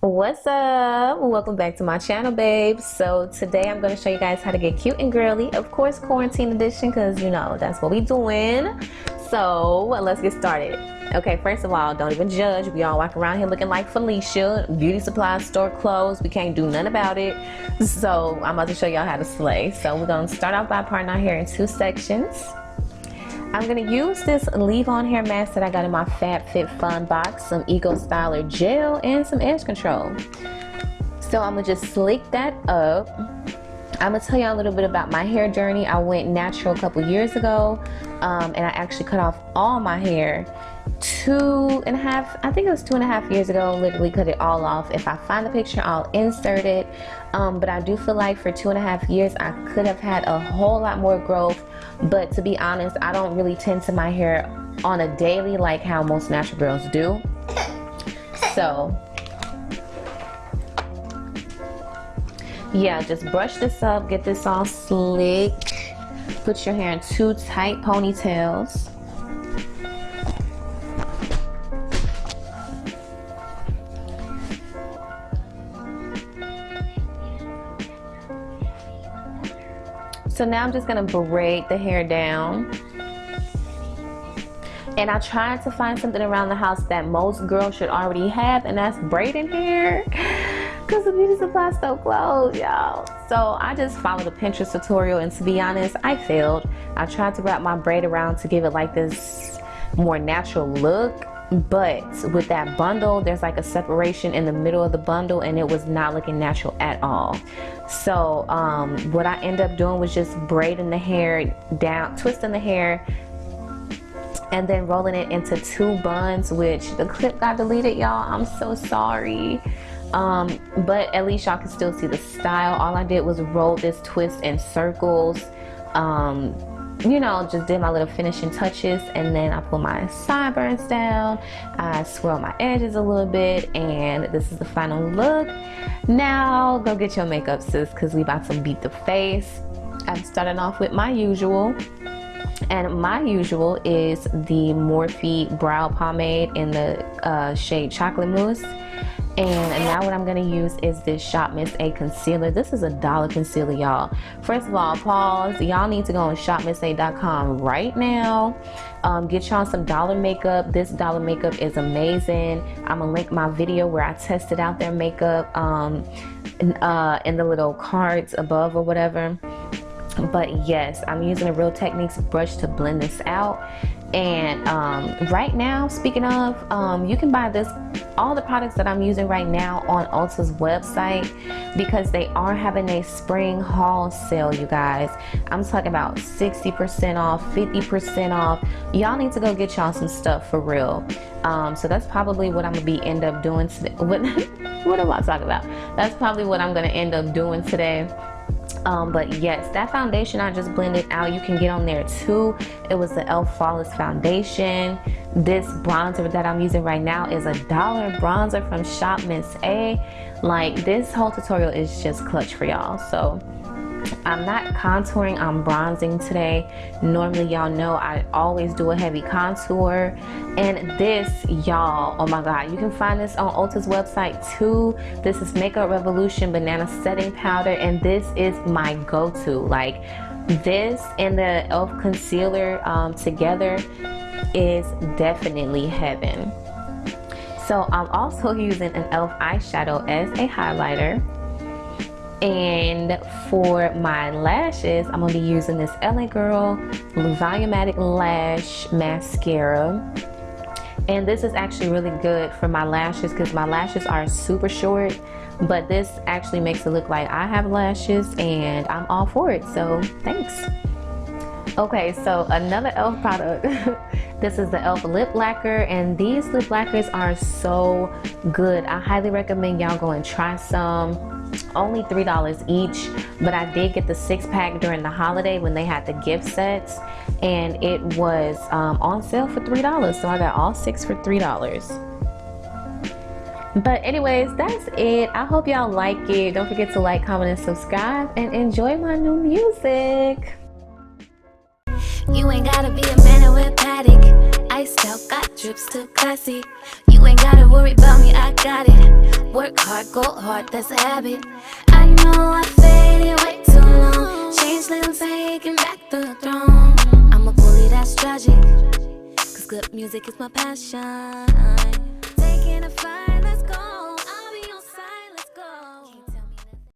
What's up? Welcome back to my channel, babes. So today I'm going to show you guys how to get cute and girly, of course quarantine edition, because you know that's what we doing. So let's get started. Okay, first of all, don't even judge. We all walk around here looking like Felicia. Beauty supply store closed. We can't do nothing about it. So I'm about to show y'all how to slay. So we're going to start off by parting our hair in two sections. I'm going to use this leave-on hair mask that I got in my FabFitFun box, some Eco Styler gel, and some edge control. So I'm going to just slick that up. I'm going to tell you a little bit about my hair journey. I went natural a couple years ago, and I actually cut off all my hair I think it was 2.5 years ago. Literally cut it all off. If I find the picture, I'll insert it. But I do feel like for 2.5 years I could have had a whole lot more growth. But to be honest, I don't really tend to my hair on a daily like how most natural girls do. So yeah, just brush this up, get this all slick, put your hair in two tight ponytails. So now I'm just gonna braid the hair down. And I tried to find something around the house that most girls should already have, and that's braiding hair, because the beauty supply store closed, y'all. So I just followed a Pinterest tutorial, and to be honest, I failed. I tried to wrap my braid around to give it like this more natural look, but with that bundle, there's like a separation in the middle of the bundle, and it was not looking natural at all. So what I ended up doing was just braiding the hair down, twisting the hair, and then rolling it into two buns, which the clip got deleted, y'all. I'm so sorry. But at least y'all can still see the style. All I did was roll this twist in circles. You know, just did my little finishing touches, and then I pull my sideburns down, I swirl my edges a little bit, and this is the final look. Now go get your makeup, sis, because we about to beat the face. I'm starting off with my usual, and my usual is the Morphe brow pomade in the shade Chocolate Mousse. And now what I'm going to use is this Shop Miss A concealer. This is $1 concealer, y'all. First of all, pause. Y'all need to go on shopmissa.com right now. Get y'all some dollar makeup. This dollar makeup is amazing. I'm going to link my video where I tested out their makeup in the little cards above or whatever. But yes, I'm using a Real Techniques brush to blend this out. And right now, speaking of, you can buy all the products that I'm using right now on Ulta's website, because they are having a spring haul sale, you guys. I'm talking about 60% off, 50% off. Y'all need to go get y'all some stuff for real. So that's probably what I'm gonna end up doing today. What am I talking about? That's probably what I'm gonna end up doing today. But yes, that foundation I just blended out, you can get on there too. It was the e.l.f. Flawless Foundation. This bronzer that I'm using right now is $1 bronzer from Shop Miss A. Like, this whole tutorial is just clutch for y'all. So I'm not contouring, I'm bronzing today. Normally, y'all know I always do a heavy contour. And this, y'all, oh my god, you can find this on Ulta's website too. This is Makeup Revolution Banana Setting Powder, and this is my go-to. Like, this and the e.l.f. concealer together is definitely heaven. So I'm also using an e.l.f. eyeshadow as a highlighter. And for my lashes, I'm going to be using this LA Girl Volumatic Lash Mascara. And this is actually really good for my lashes, because my lashes are super short. But this actually makes it look like I have lashes, and I'm all for it. So thanks. Okay, so another e.l.f. product. This is the e.l.f. lip lacquer, and these lip lacquers are so good. I highly recommend y'all go and try some. Only $3 each, but I did get the 6-pack during the holiday when they had the gift sets, and it was on sale for $3, so I got all 6 for $3. But anyways, that's it. I hope y'all like it. Don't forget to like, comment, and subscribe, and enjoy my new music. You ain't gotta be a man with paddock. iced out, got drips too classy. You ain't gotta worry about me, I got it. Work hard, go hard, that's a habit. I know I faded way too long. Change like I'm taking back the throne. I'm a bully, that's tragic, cause good music is my passion.